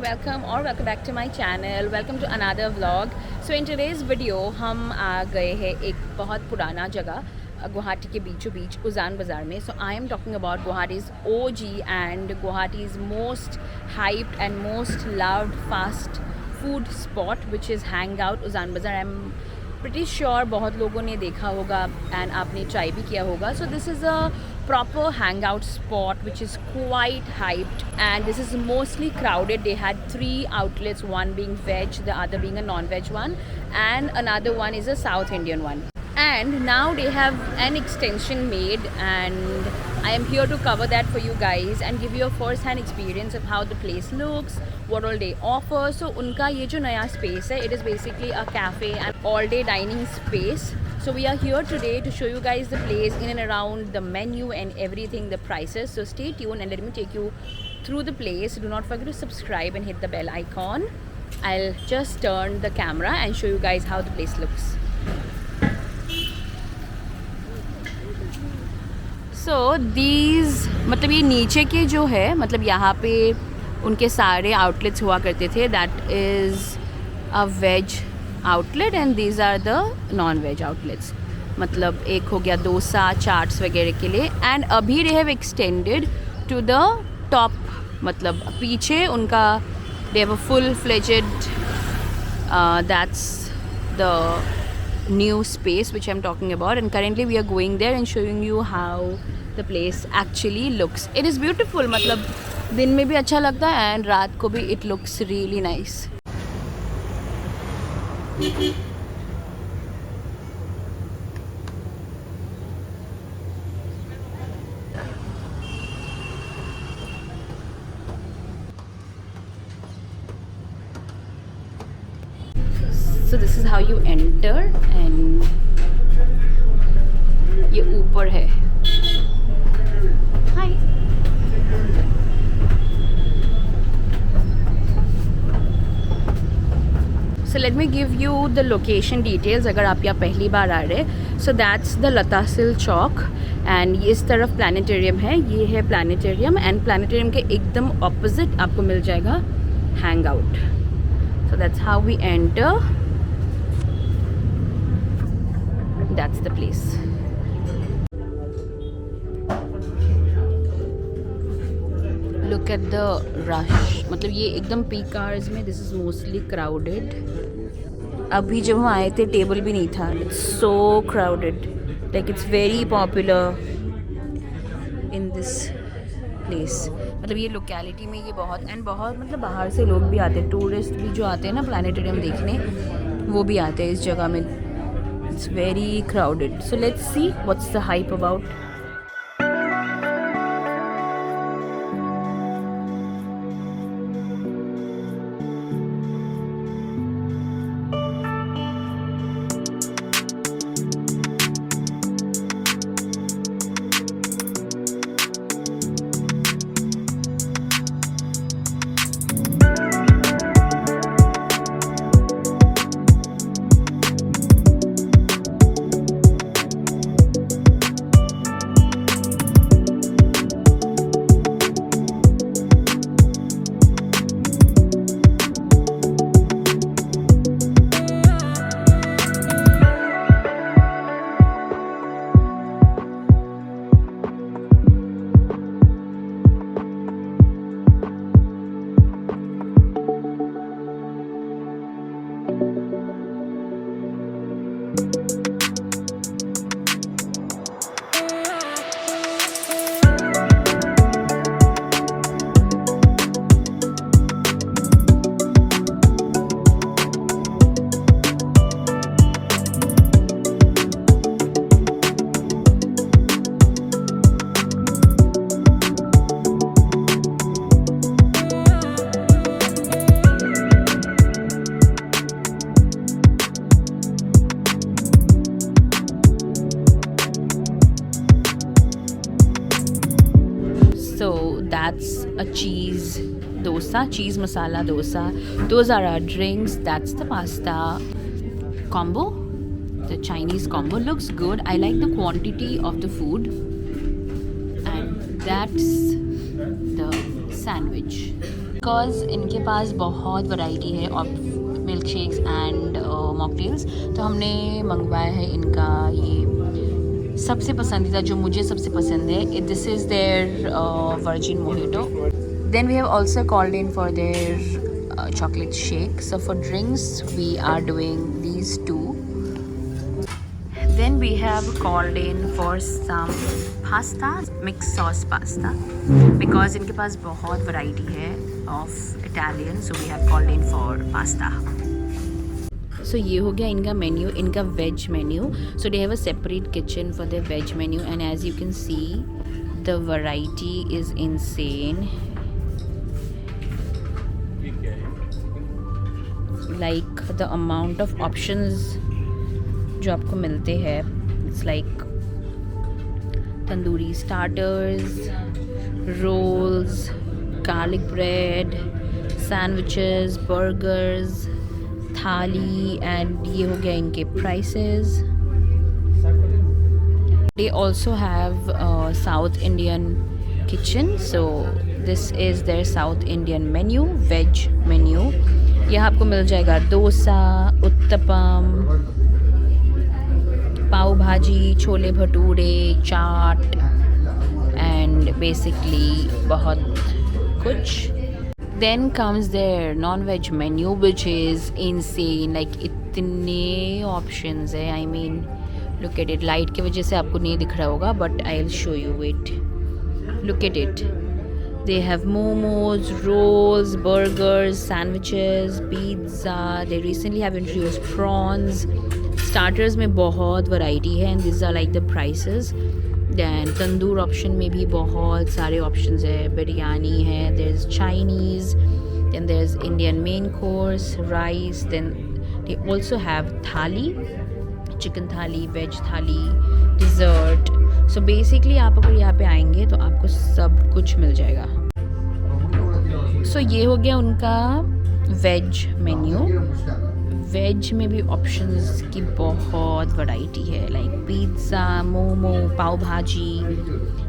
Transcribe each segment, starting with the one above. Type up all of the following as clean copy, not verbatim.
welcome back to my channel. Welcome to another vlog. So in today's video हम आ गए हैं एक बहुत पुराना जगह गुवाहाटी के बीचों बीच उजान बाज़ार में. So I am talking about Guwahati's OG and Guwahati's most hyped and most loved fast food spot, which is Hangout Uzan Bazaar. I'm pretty sure बहुत लोगों ने देखा होगा and आपने ट्राई भी किया होगा. So this is a proper hangout spot which is quite hyped and this is mostly crowded. They had 3 outlets, one being veg, the other being a non-veg one, and another one is a South Indian one. And now they have an extension made and I am here to cover that for you guys and give you a first-hand experience of how the place looks, what all they offer. So unka ye jo naya space hai, it is basically a cafe and all-day dining space. So we are here today to show you guys the place in and around, the menu and everything, the prices. So stay tuned and let me take you through the place. Do not forget to subscribe and hit the bell icon. I'll just turn the camera and show you guys how the place looks. So these मतलब ये नीचे के जो है मतलब यहाँ पे उनके सारे outlets हुआ करते थे. That is a veg outlet and these are the non-veg outlets. मतलब एक हो गया डोसा चाट्स वगैरह के लिए and अभी they have extended to the top. मतलब पीछे उनका they have a full-fledged that's the new space which I'm talking about, and currently we are going there and showing you how the place actually looks. It is beautiful. मतलब दिन में भी अच्छा लगता है and रात को भी it looks really nice. So this is how you enter and ये ऊपर है. Hi. So let me give you the location details अगर आप यहाँ पहली बार आ रहे. So that's the Latasil Chowk and इस तरफ प्लानिटेरियम है. ये है प्लानिटेरियम and प्लानिटेरियम के एकदम opposite आपको मिल जाएगा Hangout. So that's how we enter. That's the place. Look at the rush. मतलब ये एकदम peak hours में this is mostly crowded. अभी जब हम आए थे टेबल भी नहीं था. It's so crowded. Like it's very popular in this place. मतलब ये locality में ये बहुत मतलब बाहर से लोग भी आते हैं. टूरिस्ट भी जो आते हैं ना प्लानिटेरियम देखने वो भी आते हैं इस जगह में. It's very crowded. So let's see what's the hype about. So that's a cheese dosa, cheese masala dosa. Those are our drinks. That's the pasta combo. The Chinese combo looks good. I like the quantity of the food. And that's the sandwich. Because इनके पास बहुत variety है of milk shakes and mocktails, तो हमने मंगवाया है इनका ये सबसे पसंदीदा, जो मुझे सबसे पसंद है। This is their virgin mojito. Then we have also called in for their chocolate shake. So for drinks we are doing these two. Then we have called in for some pasta, mixed sauce pasta, because इनके पास बहुत variety है of Italian, so we have called in for pasta. So ये हो गया इनका menu, इनका veg menu. So they have a separate kitchen for their veg menu, and as you can see the variety is insane. Like the amount of options जो आपको मिलते हैं, it's like tandoori starters, rolls, garlic bread, sandwiches, burgers, थाली, and ये हो गया इनके prices. They also have South Indian kitchen, so this is their South Indian menu, veg menu. यहाँ आपको मिल जाएगा डोसा, उत्तपम, पाव भाजी, छोले भटूरे, चाट एंड बेसिकली बहुत कुछ. Then comes there non veg menu which is insane. Like इतने ऑप्शंस है, I mean look at it. Light की वजह से आपको नहीं दिख रहा होगा, but I will show you it. Look at it. They have momos, rolls, burgers, sandwiches, pizza. They recently have introduced prawns. Starters में बहुत variety है, and these are like the prices. Then tandoor option में भी बहुत सारे options है. बिरयानी है, there's Chinese, then there's Indian main course, rice. Then they also have thali, chicken thali, veg thali, dessert. So basically आप अगर यहाँ पे आएंगे तो आपको सब कुछ मिल जाएगा. सो ये हो गया उनका वेज मेन्यू. वेज में भी ऑप्शंस की बहुत वैरायटी है, like pizza, momo, pav bhaji.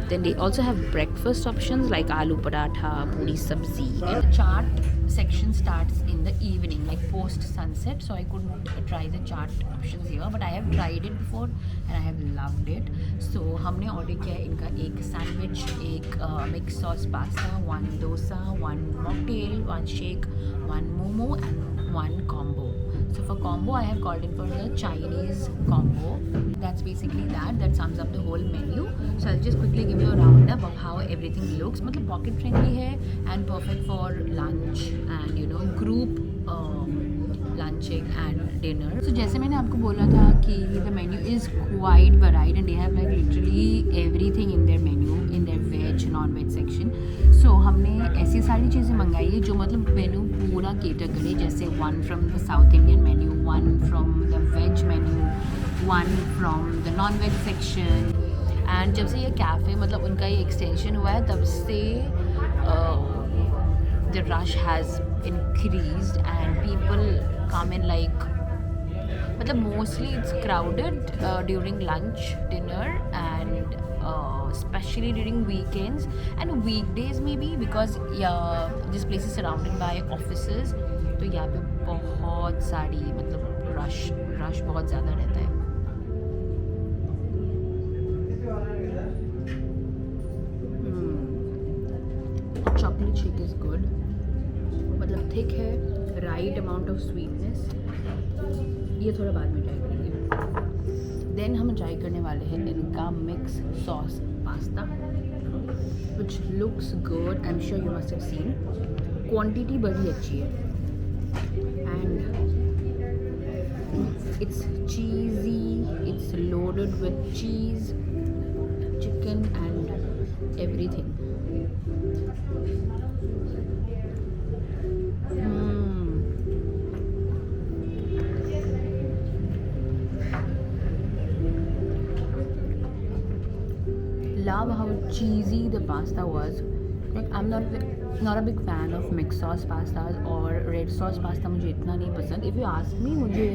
Then they also have breakfast options like aloo paratha, puri sabzi. Chaat section starts in the evening, like post sunset, so I couldn't try the chaat options here, but I have tried it before and I have loved it. So हमने order किया इनका एक sandwich, एक mix sauce pasta, 1 dosa, 1 mocktail, 1 shake, 1 momo and 1 combo. So for combo I have called in for the Chinese combo. That's basically that sums up the whole menu. So I'll just quickly give you a roundup of how everything looks. मतलब pocket friendly है and perfect for lunch and you know group lunching and dinner. So जैसे मैंने आपको बोला था कि the menu is quite varied and they have like literally everything in their menu, in their veg non-veg section. So हमने ऐसी सारी चीज़ें मंगाई है जो मतलब मेन्यू पूरा केटर करे, जैसे 1 from the South Indian menu, 1 from the veg menu, 1 from the non-veg section. And जब से ये कैफ़े मतलब उनका ये एक्सटेंशन हुआ है तब से the rush has increased and people come in like मतलब mostly it's crowded during lunch, dinner and especially during weekends and weekdays maybe because this place is surrounded by offices, तो यहाँ पे बहुत सारी मतलब रश बहुत ज़्यादा रहता है. Chocolate shake is good, मतलब थिक है, राइट अमाउंट ऑफ स्वीटनेस. ये थोड़ा बाद में ट्राई करेंगे. देन हम ट्राई करने वाले हैं इनका mix sauce pasta which looks good. I am sure you must have seen. Quantity बड़ी अच्छी है and it's cheesy, it's loaded with cheese, chicken and everything. Love how cheesy the pasta was. Like I'm not a big fan of mixed sauce pastas or red sauce pasta. मुझे इतना नहीं पसंद. If you ask me, मुझे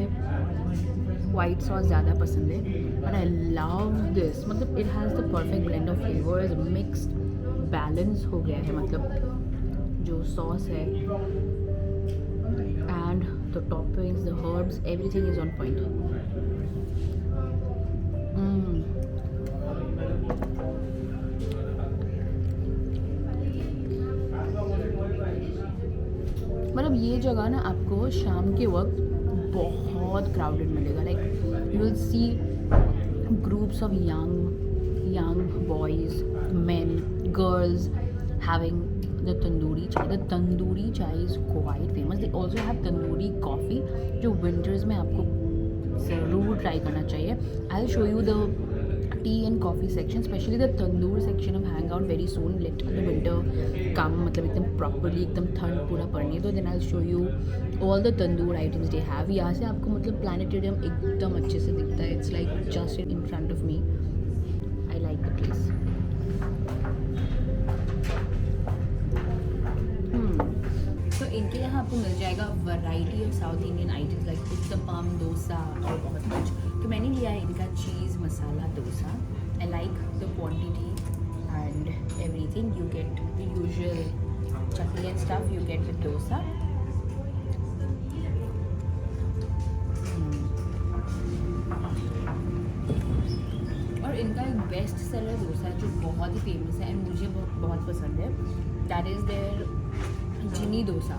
white sauce ज़्यादा पसंद है. But I love this. मतलब it has the perfect blend of flavors, mixed, balance हो गया है. मतलब जो सॉस है and the toppings, the herbs, everything is on point. मतलब ये जगह ना आपको शाम के वक्त बहुत क्राउडेड मिलेगा. Like you will see groups of young boys, men, girls having the tandoori chai. The tandoori chai is quite famous. They also have tandoori coffee जो winters में आपको ज़रूर ट्राई करना चाहिए. I'll show you the tea and coffee section, especially the tandoor section of hangout very soon. Let the winter come, मतलब एकदम properly एकदम ठंड पूरा पड़ने दो. Then I'll show you all the tandoor items they have. यहाँ से आपको मतलब planetarium एकदम अच्छे से दिखता है. It's like just in front of me. I like the place. तो इनके यहाँ आपको मिल जाएगा variety of south Indian items like uttapam, dosa और बहुत कुछ. तो मैंने लिया है इनका cheese masala dosa. I like the quantity and everything. You get the usual chutney and stuff you get with dosa. और इनका एक बेस्ट सेलर डोसा है जो बहुत ही फेमस है एंड मुझे बहुत पसंद है. That is there Ginny dosa.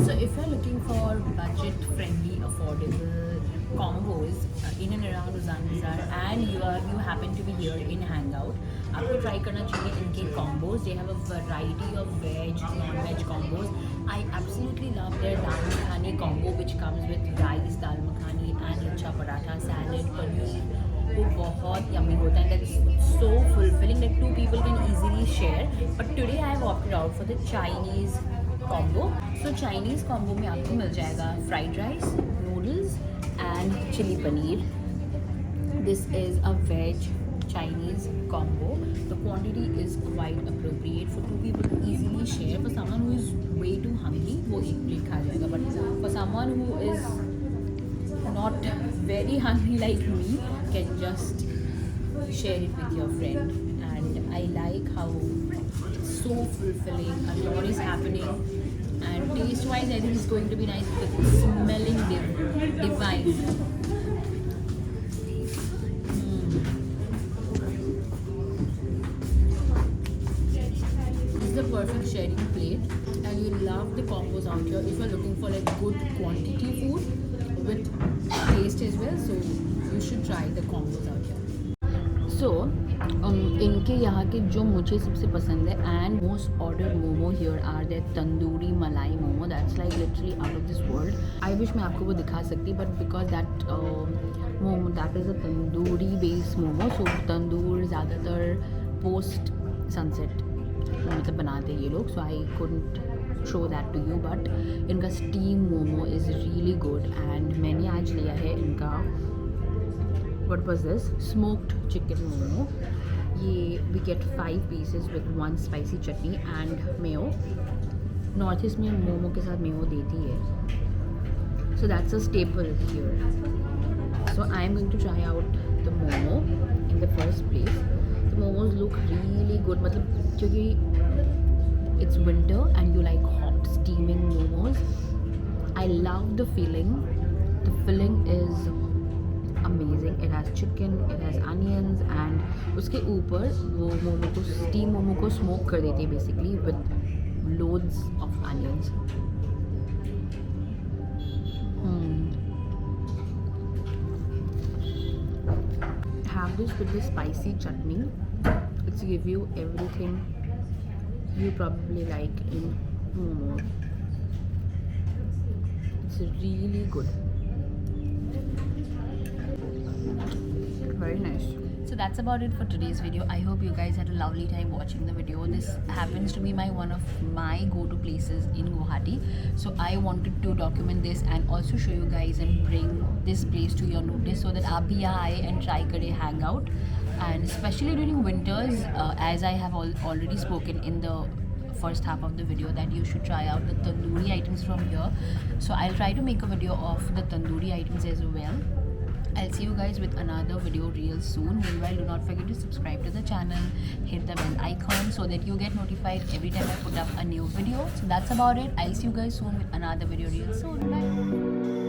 So if you're looking for budget friendly, affordable combos in and around Uzan Bazaar and you happen to be here in Hangout, आपको try करना चाहिए इनके combos. They have a variety of veg, non-veg combos. I absolutely love their dal makhani combo which comes with rice, dal makhani and lachha paratha, salad, paneer. वो बहुत yummy होता है. That's so fulfilling. Like 2 people can easily share. But today I have opted out for the Chinese combo. So Chinese combo में आपको मिल जाएगा fried rice, noodles and chili paneer. This is a veg Chinese combo. The quantity is quite appropriate for 2 people to easily share. For someone who is way too hungry, वो एक plate खा जाएगा. But for someone who is not very hungry like me, can just share it with your friend. And I like how it's so fulfilling. A lot is happening. And taste-wise, I think it's going to be nice. It's smelling divine. This is the perfect sharing plate, and you love the combos out here. If you're looking for like good quantity food with taste as well, so you should try the combos out here. So इनके यहाँ के जो मुझे सबसे पसंद है and most order momo here are that tandoori malai momo. That's like literally out of this world. I wish मैं आपको वो दिखा सकती but because that momo that is a tandoori based momo. So tandoor ज़्यादातर पोस्ट सनसेट मतलब बनाते हैं ये लोग. So I couldn't show that to you but इनका steam momo is really good. And मैंने आज लिया है इनका what was this smoked chicken momo. ये we get 5 pieces with 1 spicy chutney and mayo. North east में मोमो के साथ मेयो देती है. So that's a staple here. So I am going to try out the momo in the first place. The momos look really good. मतलब क्योंकि it's winter and you like hot steaming momos. I love the filling. The filling is amazing. It has chicken, it has onions and उसके ऊपर वो मोमो को steam momo को smoke कर देते हैं basically with loads of onions. Have this with the spicy chutney. It's give you everything you probably like in momo. It's really good. Very nice. So that's about it for today's video. I hope you guys had a lovely time watching the video. This happens to be one of my go-to places in Guwahati. So I wanted to document this and also show you guys and bring this place to your notice so that आप भी यहाँ आए and try करें hang out. And especially during winters, as I have already spoken in the first half of the video that you should try out the tandoori items from here. So I'll try to make a video of the tandoori items as well. I'll see you guys with another video real soon. Meanwhile, do not forget to subscribe to the channel, hit the bell icon so that you get notified every time I put up a new video. So that's about it. I'll see you guys soon with another video real soon. Bye.